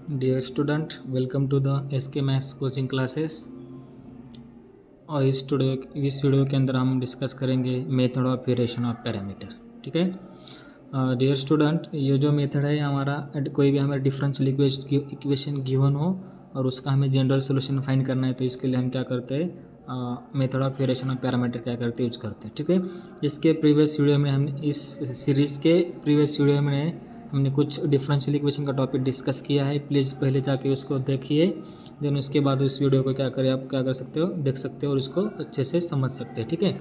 Dear student, welcome to the SK Maths coaching classes. और इस video के अंदर हम डिस्कस करेंगे method of variation of parameter. ठीक है डियर स्टूडेंट, ये जो मेथड है हमारा, कोई भी हमें डिफरेंशियल इक्वेशन गिवन हो और उसका हमें जनरल सोल्यूशन फाइंड करना है, तो इसके लिए हम क्या करते हैं, method of variation of parameter क्या करते हैं, यूज करते हैं। ठीक है, इसके प्रीवियस वीडियो में हमने, इस सीरीज़ के प्रीवियस वीडियो में हमने कुछ डिफरेंशियल इक्वेशन का टॉपिक डिस्कस किया है। प्लीज़ पहले जाके उसको देखिए, देन उसके बाद उस वीडियो को क्या करें, आप क्या कर सकते हो, देख सकते हो और इसको अच्छे से समझ सकते हैं। ठीक है,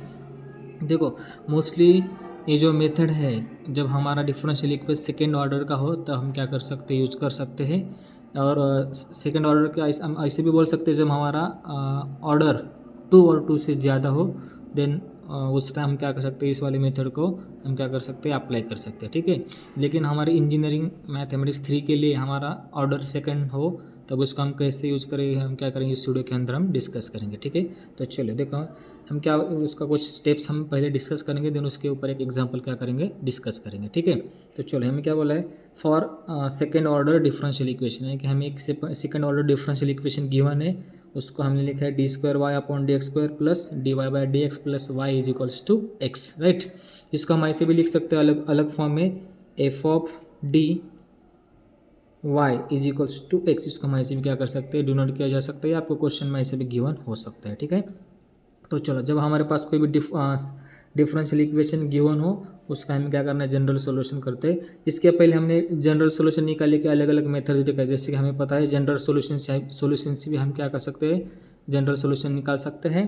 देखो मोस्टली ये जो मेथड है, जब हमारा डिफरेंशियल इक्वेशन सेकेंड ऑर्डर का हो तो हम क्या कर सकते हैं, यूज कर सकते हैं। और सेकेंड ऑर्डर का हम ऐसे भी बोल सकते हैं, जब हमारा ऑर्डर 2 और 2 से ज़्यादा हो, देन उस टाइम हम क्या कर सकते हैं, इस वाले मेथड को हम क्या कर सकते हैं, अप्लाई कर सकते हैं। ठीक है, लेकिन हमारी इंजीनियरिंग मैथमेटिक्स 3 के लिए हमारा ऑर्डर सेकंड हो, तब उसको हम कैसे यूज करेंगे, हम क्या करेंगे, इस वीडियो के अंदर हम डिस्कस करेंगे। ठीक है, तो चलो देखो हम क्या, उसका कुछ स्टेप्स हम पहले डिस्कस करेंगे, देन उसके ऊपर एक एग्जांपल क्या करेंगे, डिस्कस करेंगे। ठीक है, तो चलो हमें क्या बोला है, for second order differential equation है कि हमें एक second order differential equation given है, उसको हमने लिखा है d2y/dx² plus dy/dx plus y is equals to X. Right, इसको हम ऐसे भी लिख सकते हैं अलग अलग फॉर्म में, F of D y is equals to X. इसको हम ऐसे भी क्या कर सकते हैं, डिनोट किया जा सकता है, आपको क्वेश्चन में ऐसे भी गिवन हो सकता है। ठीक है, तो चलो जब हमारे पास कोई भी डिफरेंशियल इक्वेशन गिवन हो, उसका हमें क्या करना है, जनरल सॉल्यूशन करते हैं। इसके पहले हमने जनरल सॉल्यूशन निकालने के अलग अलग मेथड्स दिखाए, जैसे कि हमें पता है जनरल सॉल्यूशन से भी हम क्या कर सकते हैं, जनरल सॉल्यूशन निकाल सकते हैं।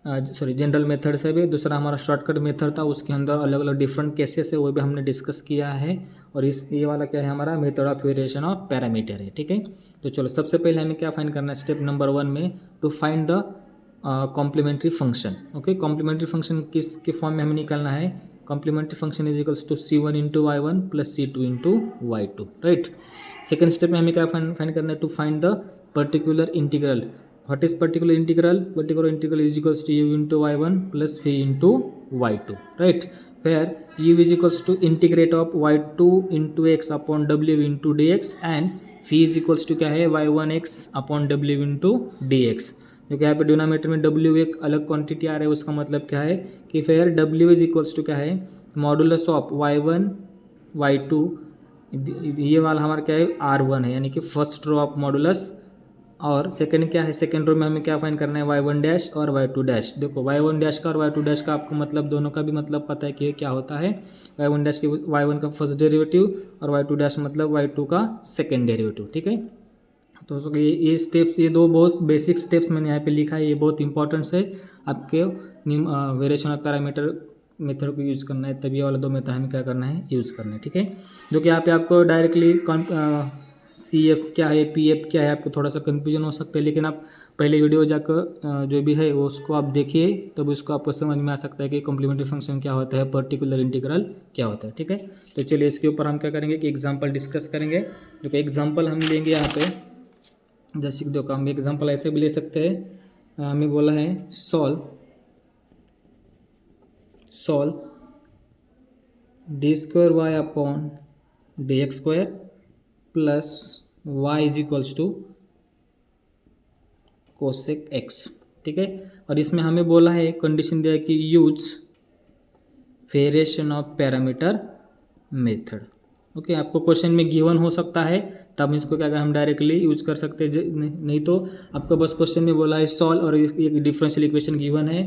जनरल मेथड से भी। दूसरा हमारा शॉर्टकट मेथड था, उसके अंदर अलग अलग डिफरेंट केसेस है, वो भी हमने डिस्कस किया है। और ये वाला क्या है, हमारा method of variation of parameter है। ठीक है, तो चलो सबसे पहले हमें क्या फाइंड करना है, स्टेप नंबर 1 में, to find the complementary function. Okay, complementary function किसके फॉर्म में हमें निकालना है, complementary function is equals to C1 into y1 plus C2 into y2। Right, second step में हमें क्या फाइंड करना है, to find the particular integral. What is particular integral, particular integral is equals to u into y1 plus v into y2। Right, where u is equals to integrate of y2 into x upon w into dx and v is equals to क्या है, y1x upon w into dx। देखो यहाँ पे denominator में w एक अलग quantity आ रहा है, उसका मतलब क्या है कि फिर w इज इक्वल्स टू क्या है, मॉडुलस ऑफ y1 y2, ये वाला हमारा क्या है, r1 है, यानी कि फर्स्ट रो ऑफ मॉडुलस। और सेकंड क्या है, सेकंड रो में हमें क्या फाइंड करना है, y1 डैश और y2 डैश। देखो y1 डैश का और y2 डैश का आपको मतलब, दोनों का भी मतलब पता है कि ये क्या होता है, y1 डैश की y1 का फर्स्ट डेरिवेटिव और y2 डैश मतलब y2 का सेकंड डेरिवेटिव। ठीक है, तो ये स्टेप्स, ये दो बहुत बेसिक स्टेप्स मैंने यहाँ पे लिखा है, ये बहुत इंपॉर्टेंट है आपके वेरिएशन ऑफ पैरामीटर मेथड को यूज़ करना है, तभी ये वाला दो मेथड हमें क्या करना है, यूज़ करना है। ठीक है, जो कि यहाँ पे आपको डायरेक्टली CF क्या है, PF क्या है, आपको थोड़ा सा कन्फ्यूजन हो सकता है, लेकिन आप पहले वीडियो जाकर जो भी है वो उसको आप देखिए, तब उसको आपको समझ में आ सकता है कि कॉम्प्लीमेंट्री फंक्शन क्या होता है, पर्टिकुलर इंटीग्रल क्या होता है। ठीक है, तो चलिए इसके ऊपर हम क्या करेंगे कि एग्जाम्पल डिस्कस करेंगे। जो कि एग्जाम्पल हम लेंगे यहाँ पे, जैसे कि देखो हम एग्जाम्पल ऐसे भी ले सकते हैं, हमें बोला है solve d² upon dx² plus y is equals to cosec x। ठीक है, और इसमें हमें बोला है, कंडीशन दिया है कि use variation of parameter method. Okay, आपको क्वेश्चन में गिवन हो सकता है, तब इसको क्या हम डायरेक्टली यूज कर सकते हैं, नहीं तो आपको बस क्वेश्चन में बोला है सॉल्व और एक डिफरेंशियल इक्वेशन गिवन है,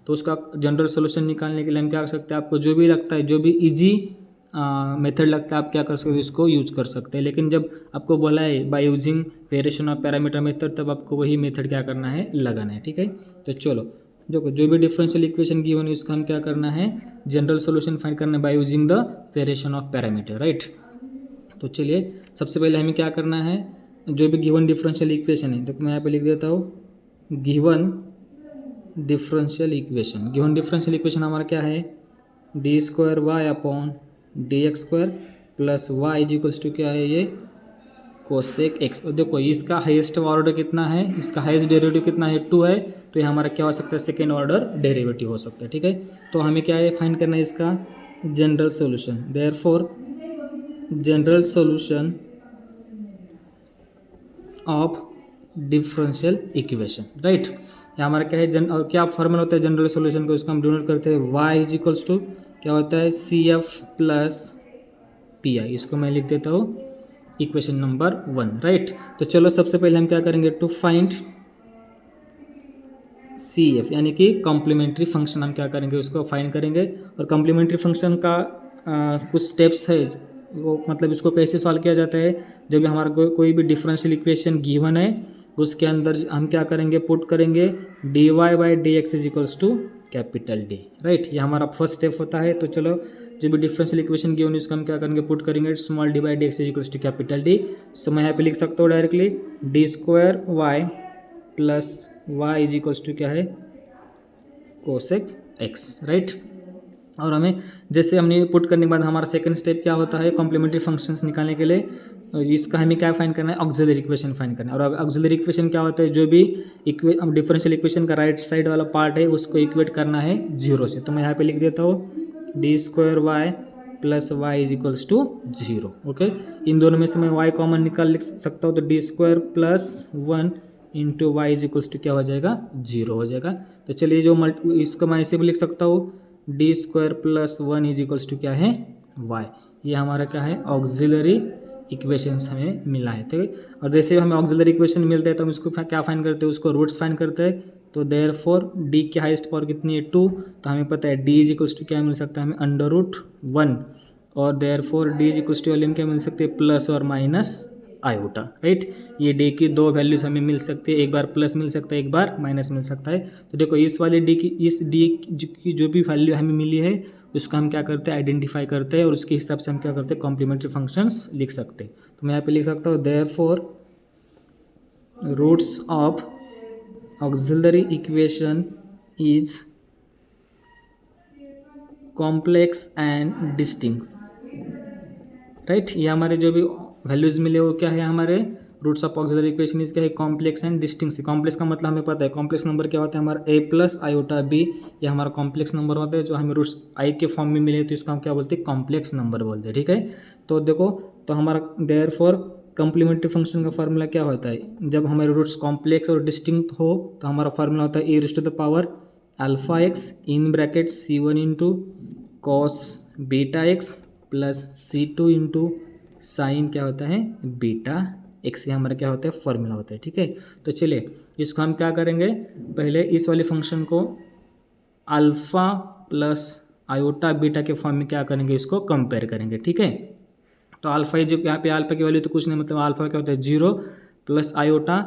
तो उसका जनरल सोल्यूशन निकालने के लिए हम क्या कर सकते हैं, आपको जो भी लगता है, जो भी इजी मेथड लगता है, आप क्या कर सकते हो, इसको यूज कर सकते हैं। लेकिन जब आपको बोला है by using variation of parameter method, तब आपको वही मेथड क्या करना है, लगाना है। ठीक है, तो चलो देखो जो भी डिफरेंशियल इक्वेशन गिवन है उसका हम क्या करना है, जनरल सॉल्यूशन फाइंड करना है by using the variation of parameter. Right, तो चलिए सबसे पहले हमें क्या करना है, जो भी गिवन डिफरेंशियल इक्वेशन है, तो मैं यहाँ पे लिख देता हूँ, गिवन डिफरेंशियल इक्वेशन हमारा क्या है, d² upon dx² plus y is equals to क्या है, ये कोसेक x। और देखो इसका हाईएस्ट ऑर्डर कितना है, इसका हाईएस्ट डेरिवेटिव कितना है, 2 है, तो ये हमारा क्या हो सकता है, सेकेंड ऑर्डर डेरिवेटिव हो सकता है। ठीक है, तो हमें क्या है, फाइंड करना है इसका general solution. Therefore general solution of differential equation, right. ये हमारा क्या है और क्या फॉर्मूला होता है जनरल सॉल्यूशन का, उसको हम डिनोट करते हैं y इज इक्वल्स टू क्या होता है CF प्लस PI। इसको मैं लिख देता हूँ इक्वेशन नंबर 1, राइट। तो चलो सबसे पहले हम क्या करेंगे, टू फाइंड CF यानी कि कॉम्प्लीमेंट्री फंक्शन, हम क्या करेंगे उसको फाइंड करेंगे। और कॉम्प्लीमेंट्री फंक्शन का कुछ स्टेप्स है, वो मतलब इसको कैसे सॉल्व किया जाता है। जब भी हमारा कोई भी डिफरेंशियल इक्वेशन गिवन है उसके अंदर हम क्या करेंगे, पुट करेंगे dy/dx is equals to capital D, right. ये हमारा फर्स्ट स्टेप होता है। तो चलो जो भी डिफरेंशियल इक्वेशन गिवन है उसको हम क्या करेंगे, पुट करेंगे small d/dx is equals to capital D। So मैं यहाँ पे लिख सकता हूँ directly d² y plus y is equals to क्या है कोसेक x, राइट। और हमें जैसे हमने पुट करने के बाद हमारा सेकंड स्टेप क्या होता है, कॉम्प्लीमेंट्री फंक्शंस निकालने के लिए इसका हमें क्या फाइंड करना है, ऑक्सिलरी इक्वेशन फाइंड करना है। और ऑक्सिलरी इक्वेशन क्या होता है, जो भी डिफरेंशियल इक्वेशन का राइट साइड वाला पार्ट है उसको इक्वेट करना है 0 से। तो मैं यहाँ पे लिख देता हूँ d² y plus y is equals to 0, okay. इन दोनों में से मैं y कॉमन निकाल लिख सकता हूँ, तो d² plus 1 into Y is equals to क्या हो जाएगा 0 हो जाएगा। तो चलिए जो इसको मैं ऐसे भी लिख सकता हूँ d² plus 1 is equals to क्या है y। ये हमारा क्या है ऑक्सिलरी इक्वेशंस हमें मिला है, ठीक है। और जैसे हमें ऑक्सिलरी इक्वेशन मिलता है तो हम इसको क्या फाइंड करते हैं, उसको रूट्स फाइंड करते हैं। तो देयरफॉर d की हाईएस्ट पावर कितनी है 2, तो हमें पता है d इज इक्वल्स टू क्या मिल सकता है हमें √1। और therefore d is equals to value क्या मिल सकती है प्लस और माइनस आयोटा, राइट। ये d की दो वैल्यूज हमें मिल सकती है, एक बार प्लस मिल सकता है एक बार माइनस मिल सकता है। तो देखो इस वाले d की जो भी वैल्यू हमें मिली है उसको हम क्या करते हैं आइडेंटिफाई करते हैं और उसके हिसाब से हम क्या करते हैं कॉम्प्लीमेंट्री फंक्शंस लिख सकते हैं। तो मैं यहाँ पे लिख सकता हूँ therefore roots of auxiliary equation is complex and distinct, right. ये हमारे जो भी वैल्यूज मिले वो क्या है, हमारे roots of auxiliary equation is क्या है कॉम्प्लेक्स एंड डिस्टिंक्ट। कॉम्प्लेक्स का मतलब हमें पता है कॉम्प्लेक्स नंबर क्या होता है हमारा a प्लस आयोटा b, ये हमारा कॉम्प्लेक्स नंबर होता है। जो हमें रूट्स i के फॉर्म में मिले तो इसको हम क्या बोलते हैं कॉम्प्लेक्स नंबर बोलते हैं, ठीक है। तो देखो तो हमारा देयरफॉर कॉम्प्लीमेंट्री फंक्शन का फार्मूला क्या होता है, जब हमारे रूट्स कॉम्प्लेक्स और डिस्टिंक्ट हो तो हमारा फार्मूला होता है e⁻⁴ α(x) in bracket c1 into cos beta x plus c2 into sign क्या होता है बीटा एक्स। ये हमारा क्या होता है फॉर्मूला होता है, ठीक है। तो चलिए इसको हम क्या करेंगे, पहले इस वाले फंक्शन को अल्फ़ा प्लस आयोटा बीटा के फॉर्म में क्या करेंगे, इसको कंपेयर करेंगे, ठीक है। तो अल्फ़ा जो यहाँ पे अल्फ़ा की वैल्यू तो कुछ नहीं, मतलब अल्फ़ा क्या होता है 0 प्लस आयोटा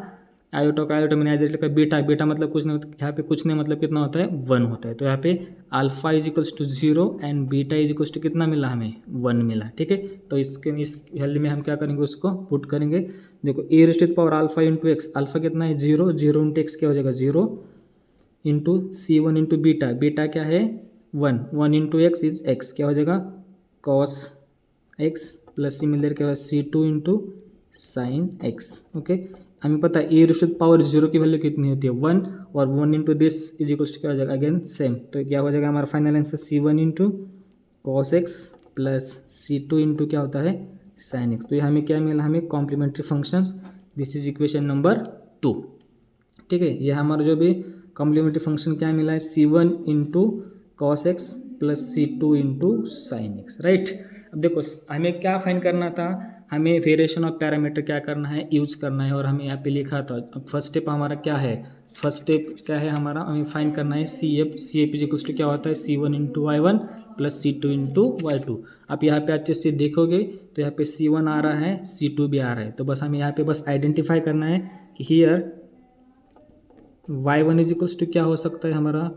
का आयोटा मैंने एज लिखा बीटा मतलब कुछ नहीं, मतलब यहाँ पे कुछ नहीं मतलब कितना होता है 1 होता है। तो यहाँ पे alpha is equals to 0 and beta is equals to कितना मिला हमें 1 मिला, ठीक है। तो इस वैल्यू में हम क्या करेंगे उसको पुट करेंगे। देखो e⁻⁴ इंटू एक्स, अल्फ़ा कितना है 0 इंटू एक्स क्या हो जाएगा 0 इंटू c1 इंटू बीटा क्या है 1 इंटू एक्स इज एक्स क्या हो जाएगा कॉस एक्स प्लस सिमिलर क्या होगा c2 into sine x, okay. हमें पता है e⁻⁴ की वैल्यू कितनी होती है 1 और 1 into this is equals to क्या हो जाएगा अगेन सेम। तो क्या हो जाएगा हमारा final answer c1 into cos x plus c2 into क्या होता है साइन एक्स। तो ये हमें क्या मिला, हमें complementary functions, this is equation number 2, ठीक है। यह हमारा जो भी कॉम्प्लीमेंट्री फंक्शन क्या मिला है c1 into cos x plus c2 into sine x, right. अब देखो हमें क्या फाइंड करना था, हमें वेरिएशन ऑफ पैरामीटर क्या करना है यूज करना है। और हमें यहाँ पे लिखा था अब फर्स्ट स्टेप हमारा क्या है, फर्स्ट स्टेप क्या है हमारा, हमें फाइंड करना है CF इज इक्वल्स टू क्या होता है c1 into y1 plus c2 into y2। आप यहाँ पे अच्छे से देखोगे तो यहाँ पे c1 आ रहा है c2 भी आ रहा है। तो बस हमें यहाँ पे बस आइडेंटिफाई करना है कि here y1 is equals to क्या हो सकता है हमारा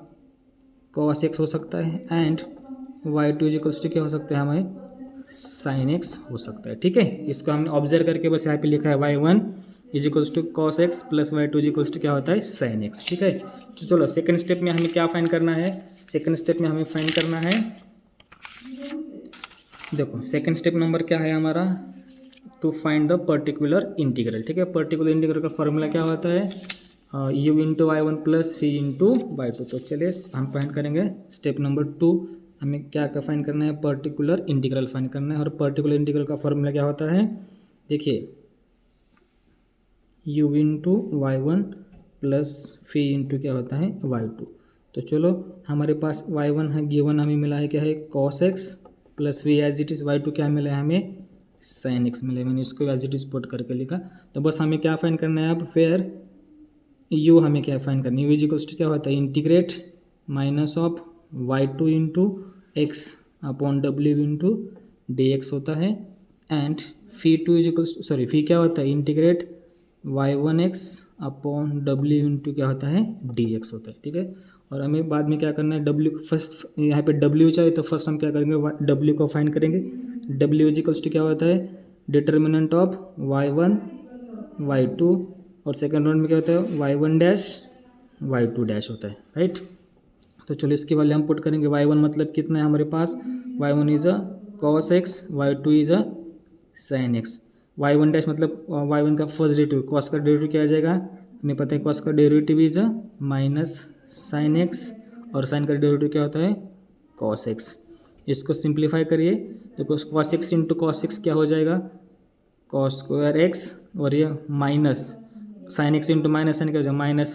cos x हो सकता है and y2 is equals to क्या हो सकता है हमें साइन एक्स हो सकता है, ठीक है। इसको हमने ऑब्जर्व करके बस यहाँ पे लिखा है y1 is equals to cos x plus y2 is equals to क्या होता है साइन एक्स, ठीक है। तो चलो सेकंड स्टेप में हमें क्या फाइंड करना है, सेकंड स्टेप में हमें फाइंड करना है, देखो सेकंड स्टेप नंबर क्या है हमारा, to find the particular integral, ठीक है। पर्टिकुलर इंटीग्रल का फॉर्मूला क्या होता है u into y1 plus v into y2। तो चलिए हम फाइंड करेंगे स्टेप नंबर 2, हमें क्या फाइंड करना है पर्टिकुलर इंटीग्रल फाइंड करना है। और पर्टिकुलर इंटीग्रल का फॉर्मूला क्या होता है, देखिए u into y1 plus phi into क्या होता है y2। तो चलो हमारे पास y1 है, गिवन हमें मिला है क्या है cos x plus we as it is, y2 क्या मिला है हमें sin x मिले, मैंने इसको एज इट इज़ पुट करके लिखा। तो बस हमें क्या फाइंड करना है अब, फिर u हमें क्या फाइंड करनी है, u इक्वल्स टू क्या होता है integrate minus of y2 into x upon w into dx होता है, and phi two equals sorry phi क्या होता है integrate y1x upon w into क्या होता है dx होता है, ठीक है। और हमें बाद में क्या करना है, w फर्स्ट यहाँ पे w चाहिए तो फर्स्ट हम क्या करेंगे w को फाइंड करेंगे। w इक्वल्स टू क्या होता है डिटर्मिनेंट ऑफ y1 y2, और सेकेंड राउंड में क्या होता है y1 डैश y2 डैश होता है, राइट। तो चलो इसकी वैल्यू हम पुट करेंगे। y1 मतलब कितना है हमारे पास, y1 is a cos x, y2 is a sin x। y1 dash मतलब y1 का फर्स्ट डेरिवेटिव, cos का डेरिवेटिव क्या आ जाएगा, हमें पता है cos का derivative is a minus sin x, और sin का डेरिवेटिव क्या होता है cos x। इसको सिंप्लीफाई करिए तो cos x into cos x क्या हो जाएगा cos स्क्वायर x, और ये minus sin x into minus sine क्या हो जाएगा माइनस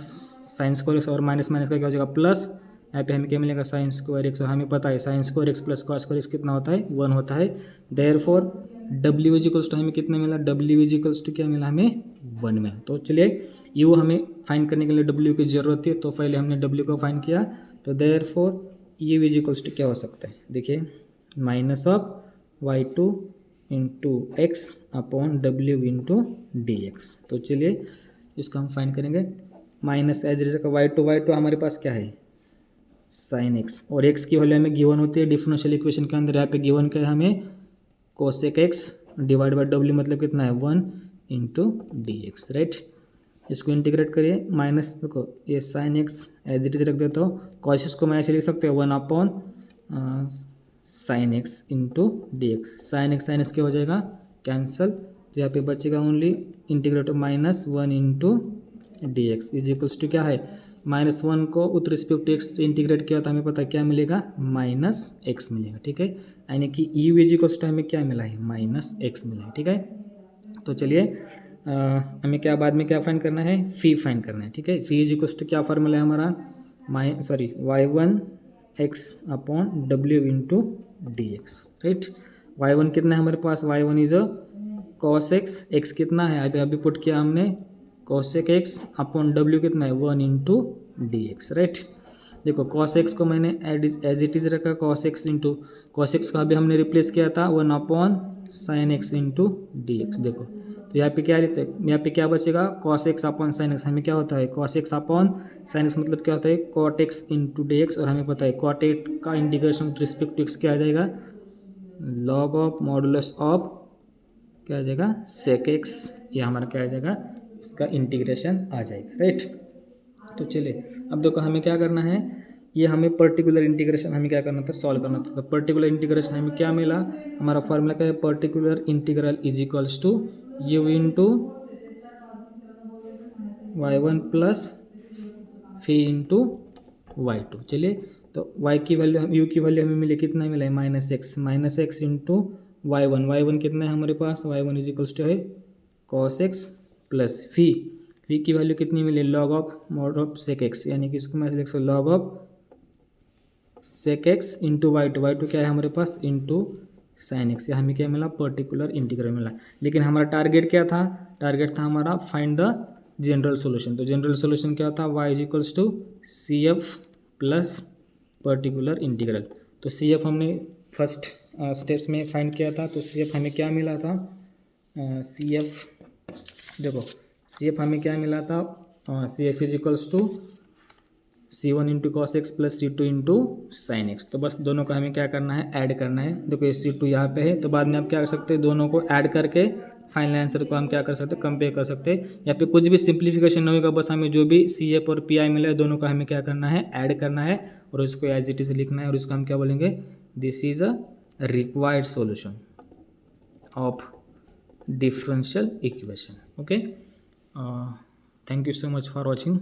साइन स्क्वायर x, और माइनस माइनस का क्या हो जाएगा प्लस, यहाँ पे हमें क्या मिलेगा साइन स्क्वायर एक्स, और हमें पता है sine square x plus cos square x कितना होता है 1 होता है। Therefore W is equals to हमें कितना मिला, डब्ल्यू इज इक्वल्स टू क्या मिला हमें 1 मिला। तो चलिए यू हमें फाइंड करने के लिए डब्ल्यू की ज़रूरत थी, तो पहले हमने डब्ल्यू को फाइंड किया। तो therefore u is equals to क्या हो सकता है, देखिए minus of y2 into x upon W into d x. तो चलिए इसको हम फाइंड करेंगे। माइनस एज का y2 हमारे पास क्या है साइन एक्स, और एक्स की वैल्यू हमें गिवन होती है डिफरेंशियल इक्वेशन के अंदर, यहाँ पे गिवन क्या है हमें cosec x divide by W मतलब कितना है 1 इंटू डी एक्स, राइट। इसको इंटीग्रेट करिए, माइनस देखो ये sine x as it is रख देता हूँ, कॉस को मैं ऐसे लिख सकते हो 1 upon sine x into d x. Sine x क्या हो जाएगा कैंसल, तो यहाँ पे बचेगा only integrate minus 1 into d x is equals to क्या है माइनस 1 को विथ रिस्पेक्ट टू एक्स से इंटीग्रेट किया तो हमें पता है क्या मिलेगा माइनस एक्स मिलेगा, ठीक है। यानी कि यू इज इक्वल्स टू हमें क्या मिला है माइनस एक्स मिला है, ठीक है। तो चलिए हमें क्या बाद में क्या फाइंड करना है फी फाइंड करना है, ठीक है। फी इज इक्वल्स टू क्या फॉर्मूला है हमारा y1 x upon W into d x, right. y1 कितना है हमारे पास, y1 is a cos x, x कितना है अभी पुट किया हमने कॉसेक एक्स अपॉन डब्ल्यू कितना है 1 इंटू डी एक्स, राइट। देखो कॉस एक्स को मैंने एज इट इज़ रखा, cos x into cos x को अभी हमने रिप्लेस किया था 1 upon sine x into d x. देखो तो यहाँ पे क्या लिखते हैं, यहाँ पे क्या बचेगा cos x upon sine x, हमें क्या होता है cos x upon sine x मतलब क्या होता है cot x into d x, और हमें पता है कॉट एक्स का integration with respect to x क्या आ जाएगा लॉग ऑफ मॉडुलस ऑफ क्या आ जाएगा सेक एक्स, ये हमारा क्या आ जाएगा इसका इंटीग्रेशन आ जाएगा, राइट। तो चलिए अब देखो हमें क्या करना है, ये हमें पर्टिकुलर इंटीग्रेशन हमें क्या करना था सॉल्व करना था। तो पर्टिकुलर इंटीग्रेशन हमें क्या मिला, हमारा फॉर्मूला क्या है particular integral is equals to u into y1 plus phi into y2। चलिए तो y की वैल्यू u की वैल्यू हमें मिली कितना मिला है माइनस एक्स इंटू y1 कितना है हमारे पास y1 इज इक्वल्स टू है कॉस एक्स प्लस फी की वैल्यू कितनी मिली log of mod of sec x, यानी कि इसको मैं लिख सकता हूँ log of sec x into y2 क्या है हमारे पास इंटू साइन एक्स, या हमें क्या मिला पर्टिकुलर इंटीग्रल मिला। लेकिन हमारा टारगेट क्या था, टारगेट था हमारा फाइंड द जनरल सोल्यूशन। तो जनरल सोल्यूशन क्या था y is equals to C F plus particular integral. तो सी एफ हमने फर्स्ट स्टेप्स में फाइंड किया था, तो सी एफ हमें क्या मिला था सी एफ देखो सी एफ हमें क्या मिला था C F is equals to C1 into cos x plus C2 into sine x. तो बस दोनों का हमें क्या करना है ऐड करना है। देखो ये C2 यहाँ पे है, तो बाद में आप क्या कर सकते हैं दोनों को ऐड करके फाइनल आंसर को हम क्या कर सकते हैं कंपेयर कर सकते हैं। यहाँ पे कुछ भी सिंप्लीफिकेशन नहीं होगा, बस हमें जो भी CF और PI मिला है दोनों का हमें क्या करना है ऐड करना है, और उसको एज इट इज लिखना है, और इसको हम क्या बोलेंगे this is a required solution of differential equation. Okay, thank you so much for watching.